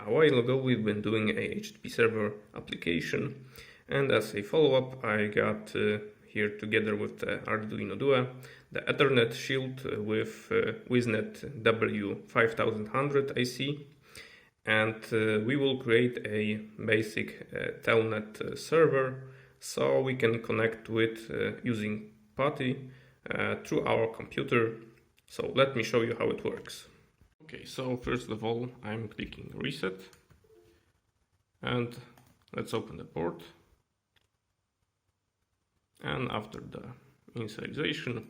A while ago we've been doing a HTTP server application, and as a follow-up I got here together with the Arduino Duo the Ethernet shield with WizNet W5100 IC, and we will create a basic Telnet server so we can connect with using putty through our computer. So let me show you how it works. Okay, so first of all I'm clicking reset, and let's open the port, and after the initialization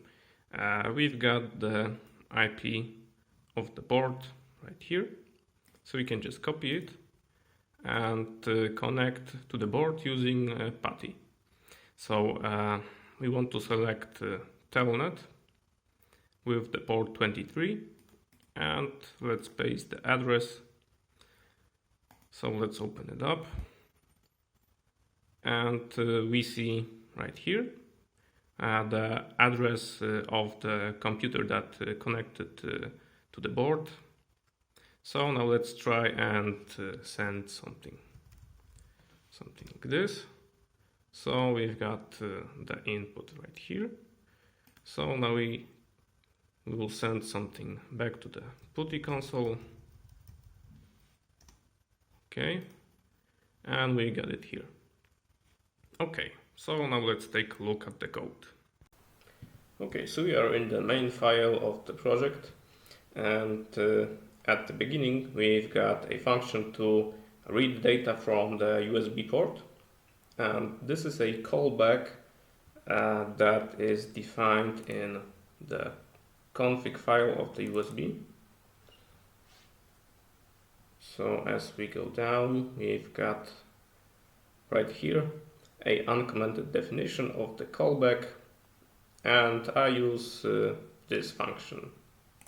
we've got the IP of the board right here, so we can just copy it and connect to the board using putty. So we want to select Telnet with the port 23, and let's paste the address. So let's open it up, and we see right here the address of the computer that connected to the board. So now let's try and send something like this. So we've got the input right here. So now we will send something back to the putty console. Okay, and we got it here. Okay, so now let's take a look at the code. Okay, so we are in the main file of the project, and at the beginning we've got a function to read data from the USB port, and this is a callback that is defined in the config file of the USB. So as we go down, we've got right here a uncommented definition of the callback, and I use this function,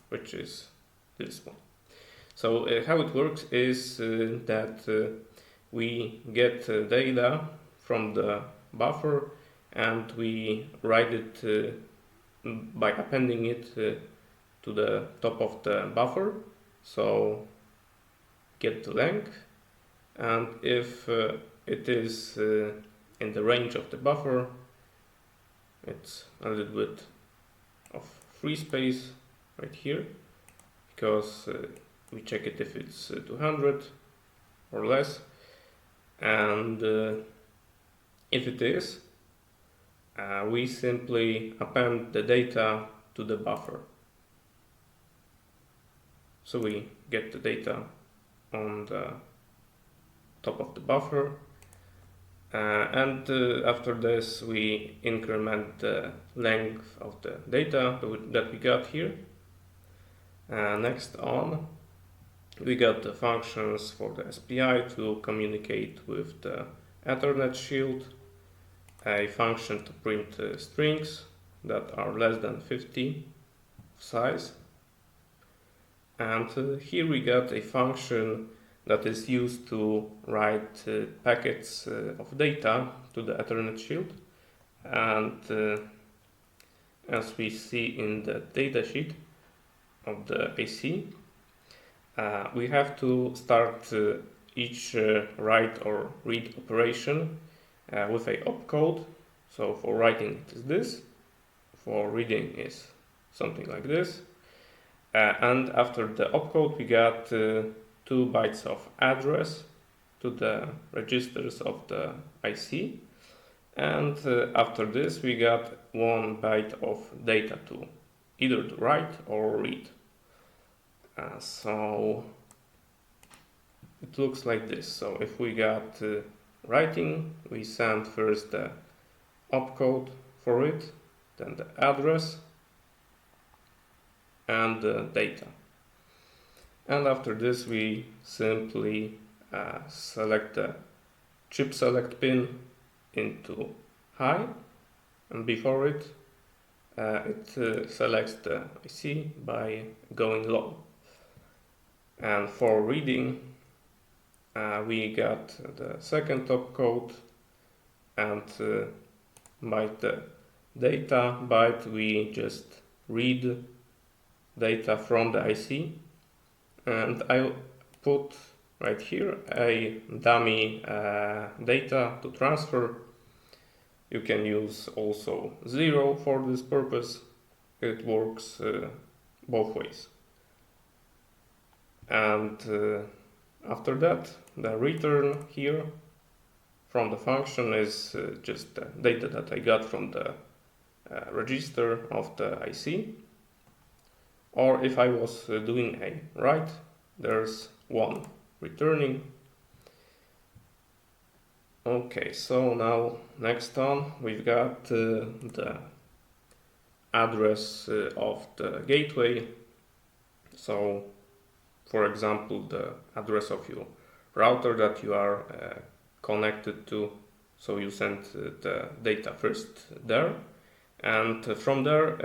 which is this one. So how it works is that we get data from the buffer and we write it by appending it to the top of the buffer. So get the length, and if it is in the range of the buffer, it's a little bit of free space right here, because we check it if it's 200 or less, and if it is, we simply append the data to the buffer. So we get the data on the top of the buffer, and after this we increment the length of the data that we got here. Next on, we got the functions for the SPI to communicate with the Ethernet shield, a function to print strings that are less than 50 size, and here we got a function that is used to write packets of data to the Ethernet shield. And as we see in the datasheet of the AC, we have to start each write or read operation with a opcode. So for writing it is this, for reading is something like this, and after the opcode we got 2 bytes of address to the registers of the IC, and after this we got 1 byte of data to either to write or read. So it looks like this. So if we got writing, we send first the opcode for it, then the address and the data. And after this we simply select the chip select pin into high, and before it it selects the IC by going low. And for reading we got the second opcode, and by the data byte we just read data from the IC, and I put right here a dummy data to transfer. You can use also 0 for this purpose. It works both ways. And after that, the return here from the function is just the data that I got from the register of the IC. Or if I was doing a write, there's 1 returning. Okay, so now next on we've got the address of the gateway. So for example, the address of your router that you are connected to. So you send the data first there, and from there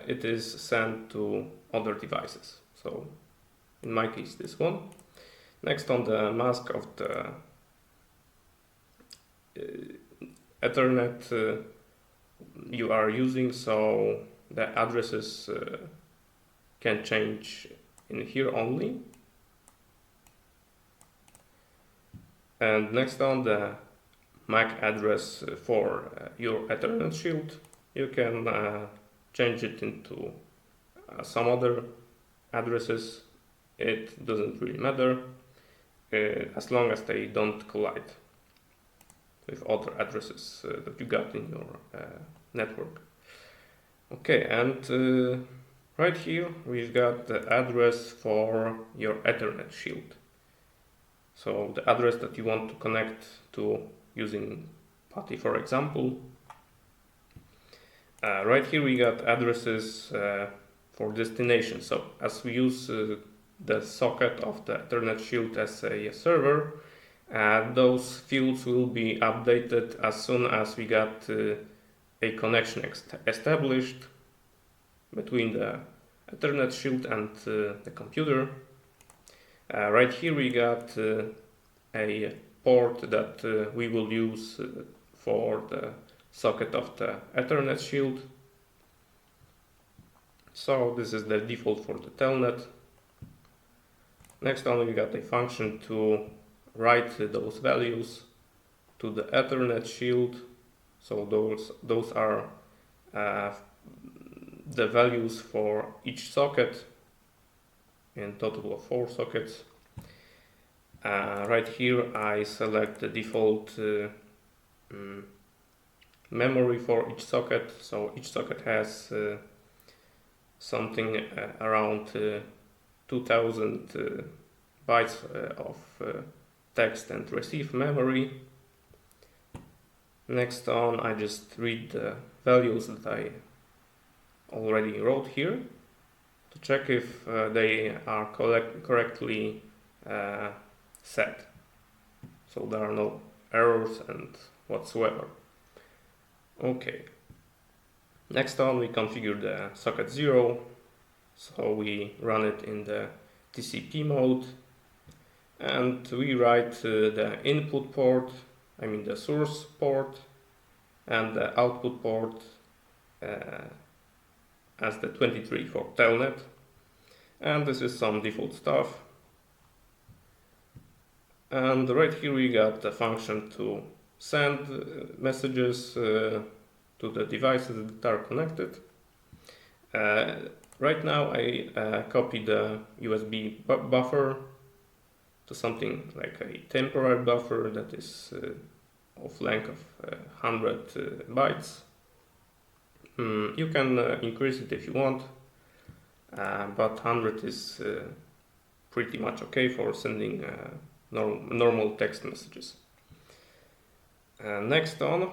it is sent to other devices. So in my case, this one. Next on the mask of the Ethernet you are using, so the addresses can change in here only. And next on the MAC address for your Ethernet shield, you can change it into some other addresses. It doesn't really matter as long as they don't collide with other addresses that you got in your network. Okay, and right here we've got the address for your Ethernet shield. So the address that you want to connect to using putty, for example. Right here we got addresses for destination. So as we use the socket of the Ethernet shield as a server, those fields will be updated as soon as we got a connection established between the Ethernet shield and the computer. Right here we got a port that we will use for the socket of the Ethernet shield. So this is the default for the Telnet. Next on we got a function to write those values to the Ethernet shield. So those are the values for each socket, in total of 4 sockets. Right here I select the default memory for each socket. So each socket has something around 2000 bytes of text and receive memory. Next on, I just read the values that I already wrote here to check if they are correctly set. So there are no errors and whatsoever. Okay. Next on, we configure the socket 0. So we run it in the TCP mode, and we write the input port, I mean the source port, and the output port as the 23 for Telnet. And this is some default stuff. And right here we got the function to send messages to the devices that are connected. Right now I copy the USB buffer to something like a temporary buffer that is of length of 100 bytes. You can increase it if you want, but 100 is pretty much okay for sending normal text messages. Next on,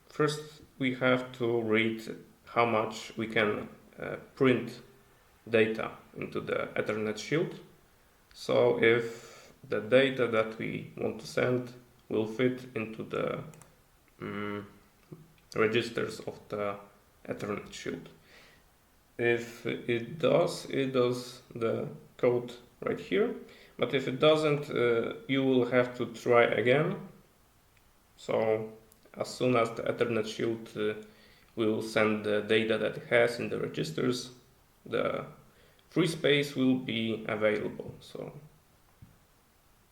first we have to read how much we can print data into the Ethernet shield. So if the data that we want to send will fit into the registers of the Ethernet shield. If it does the code right here, but if it doesn't, you will have to try again. So as soon as the Ethernet shield will send the data that it has in the registers, the free space will be available. So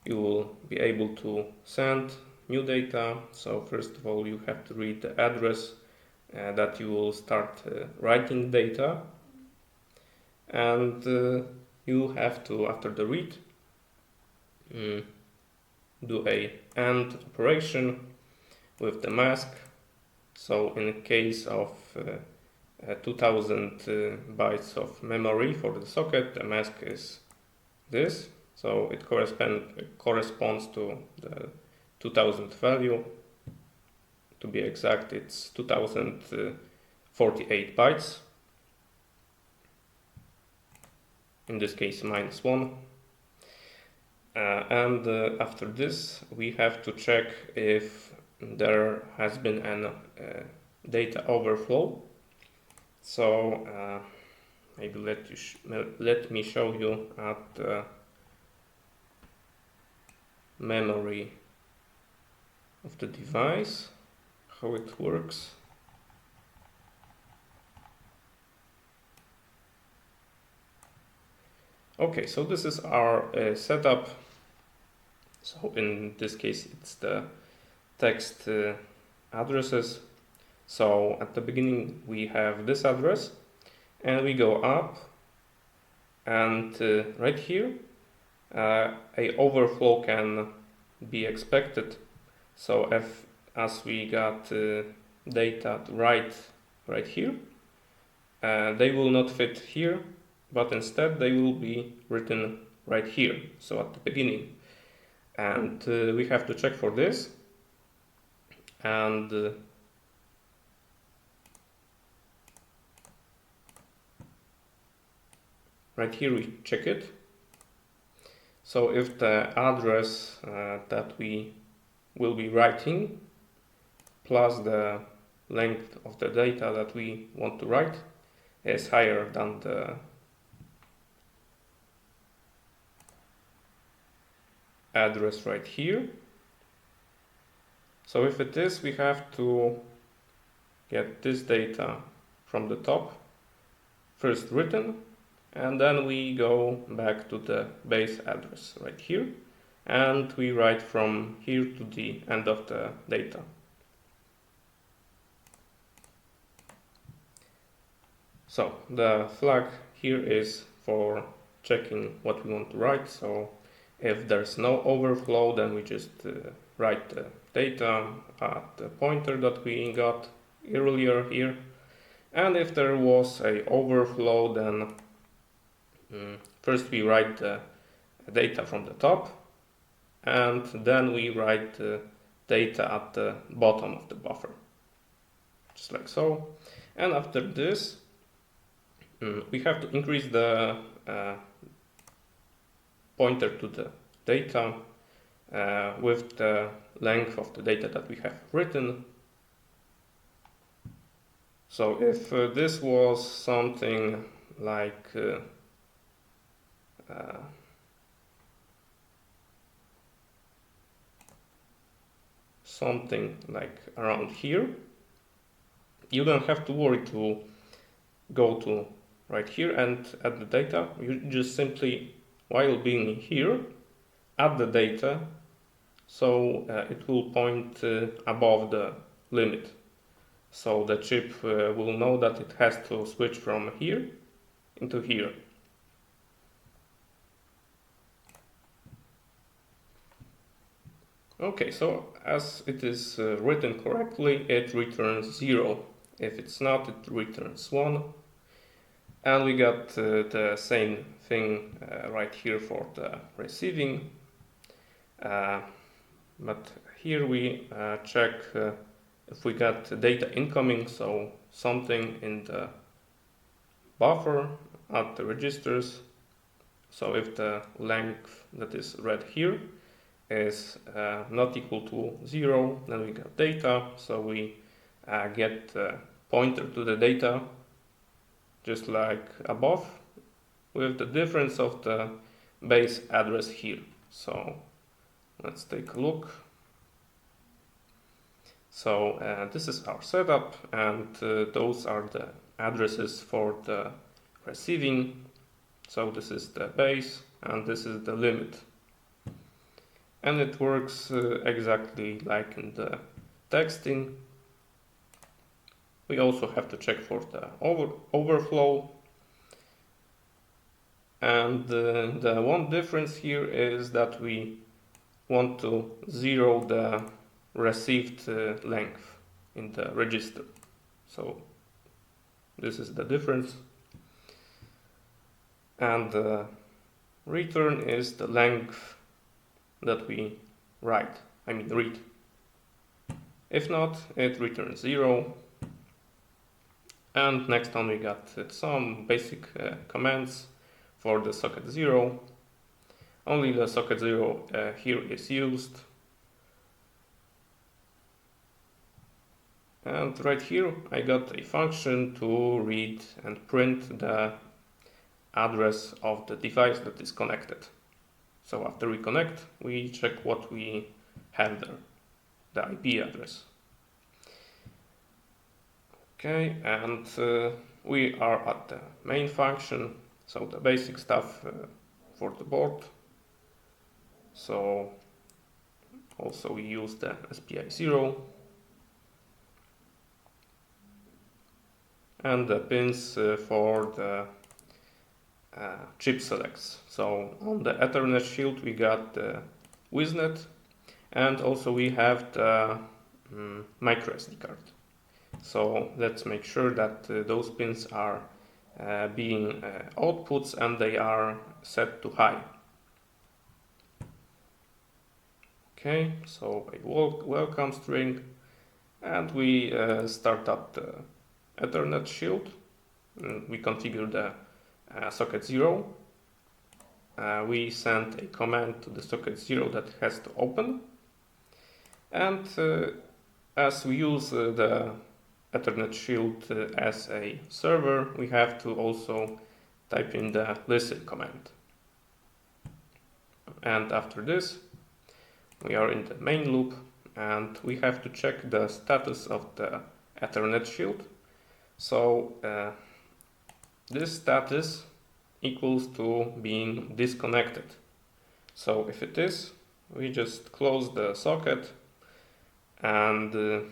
you will be able to send new data. So first of all, you have to read the address that you will start writing data, and you have to, after the read, do a AND operation with the mask. So in case of 2000 bytes of memory for the socket, the mask is this. So it corresponds to the 2000 value. To be exact, it's 2048 bytes. In this case, -1. And after this, we have to check if there has been an data overflow. So maybe let me show you at the memory of the device how it works. Okay, so this is our setup. So in this case, it's the text addresses. So at the beginning, we have this address, and we go up, and right here, a overflow can be expected. So as we got data to write right here, they will not fit here, but instead they will be written right here, so at the beginning. And we have to check for this, and right here we check it. So if the address that we will be writing plus the length of the data that we want to write is higher than the address right here. So if it is, we have to get this data from the top, first written, and then we go back to the base address right here, and we write from here to the end of the data. So the flag here is for checking what we want to write. So if there's no overflow, then we just write the data at the pointer that we got earlier here. And if there was a overflow, then first we write the data from the top, and then we write the data at the bottom of the buffer, just like so. And after this, we have to increase the pointer to the data with the length of the data that we have written. So if this was something like around here, you don't have to worry to go to right here and add the data. You just simply, while being here, add the data, so it will point above the limit. So the chip will know that it has to switch from here into here. Okay, so as it is written correctly, it returns 0. If it's not, it returns 1. And we got the same thing right here for the receiving. But here we check if we got data incoming, so something in the buffer at the registers. So if the length that is read here is not equal to 0, then we got data. So we get the pointer to the data, just like above, with the difference of the base address here. So let's take a look. So this is our setup, and those are the addresses for the receiving. So this is the base and this is the limit. and it works exactly like in the texting. We also have to check for the overflow. And the one difference here is that we want to zero the received length in the register. So this is the difference. And the return is the length that we read. If not, it returns 0. And next on we got some basic commands for the socket 0. Only the socket 0 here is used. And right here I got a function to read and print the address of the device that is connected. So after we connect, we check what we have there, the IP address. Okay, and we are at the main function, so the basic stuff for the board. So also we use the SPI 0 and the pins for the chip selects. So on the Ethernet shield we got the WizNet, and also we have the micro SD card. So let's make sure that those pins are being outputs and they are set to high. Okay, so a welcome string, and we start up the Ethernet shield. We configure the socket 0. We send a command to the socket 0 that has to open, and as we use the Ethernet shield as a server, we have to also type in the listen command. And after this, we are in the main loop, and we have to check the status of the Ethernet shield. So this status equals to being disconnected. So if it is, we just close the socket, and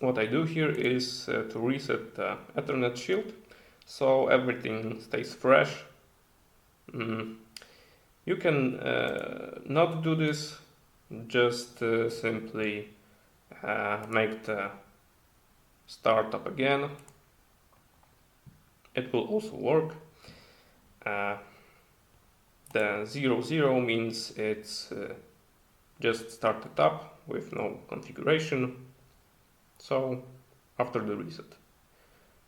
what I do here is to reset the Ethernet shield so everything stays fresh. You can not do this, just simply make the startup again. It will also work. The 00 means it's just started up with no configuration. So after the reset.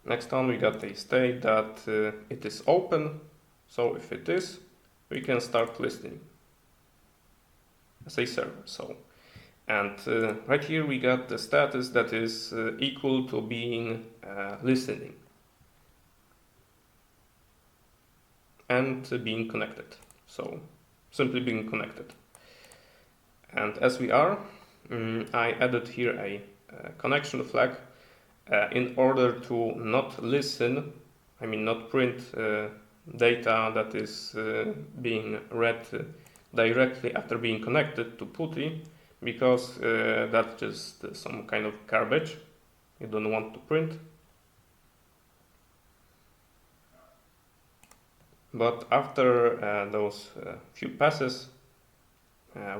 Next on we got a state that it is open. So if it is, we can start listening as a server. So, and right here we got the status that is equal to being listening and being connected. So simply being connected. And as we are, I added here a connection flag in order to not listen, not print data that is being read directly after being connected to putty, because that's just some kind of garbage you don't want to print. But after those few passes,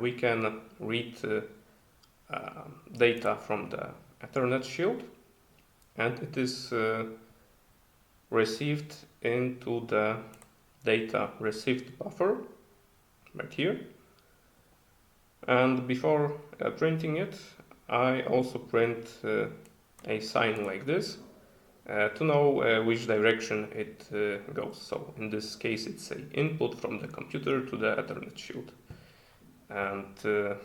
we can read data from the Ethernet shield, and it is received into the data received buffer right here. And before printing it, I also print a sign like this to know which direction it goes. So in this case it's an input from the computer to the Ethernet shield. And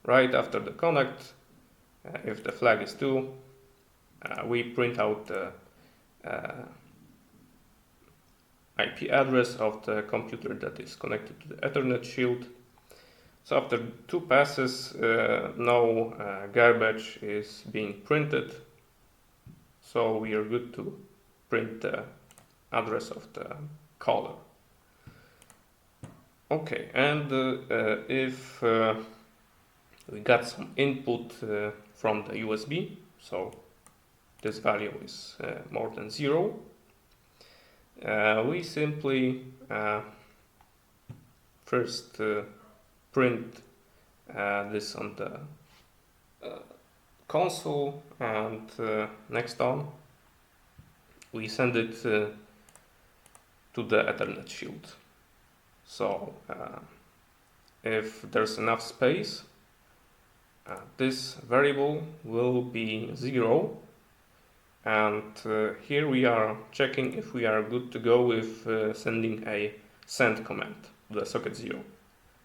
right after the connect, if the flag is 2, we print out the IP address of the computer that is connected to the Ethernet shield. So after 2 passes, no garbage is being printed. So we are good to print the address of the caller. Okay, and if we got some input from the USB, so this value is more than 0, we simply first print this on the console, and next on we send it to the Ethernet shield. So if there's enough space, this variable will be 0, and here we are checking if we are good to go with sending a send command to the socket 0.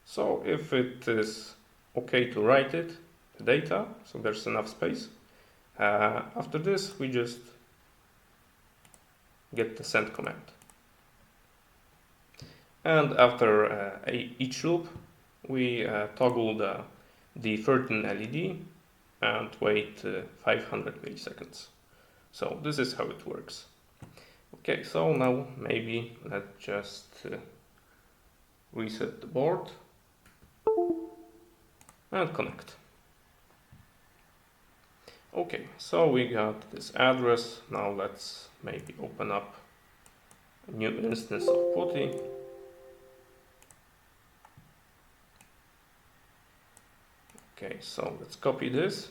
So if it is okay to write it, the data, so there's enough space, after this we just get the send command. And after each loop we toggle the 13 LED and wait 500 milliseconds. So this is how it works. Okay, so now maybe let's just reset the board and connect. Okay, so we got this address. Now let's maybe open up a new instance of putty. Okay, so let's copy this.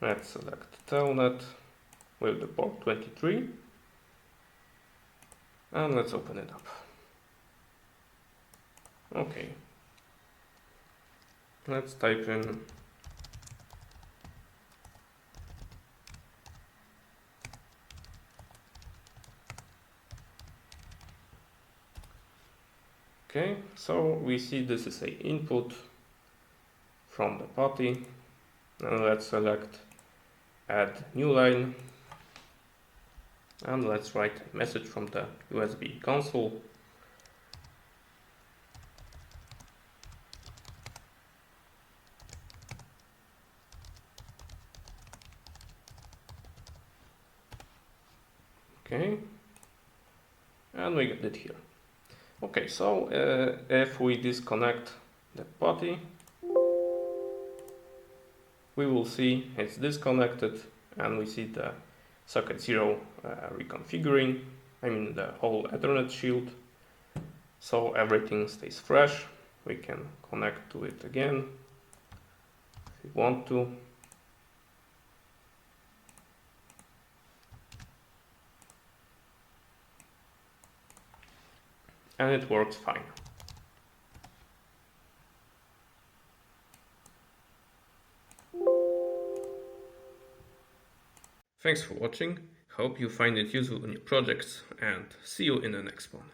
Let's select Telnet with the port 23 and let's open it up. Okay, let's type in okay, so we see this is a input from the putty, and let's select add new line, and let's write a message from the USB console. Okay, and we get it here. Okay, so if we disconnect the putty, we will see it's disconnected, and we see the socket 0 reconfiguring, the whole Ethernet shield. So everything stays fresh. We can connect to it again if we want to. And it works fine. Thanks for watching. Hope you find it useful in your projects, and see you in the next one.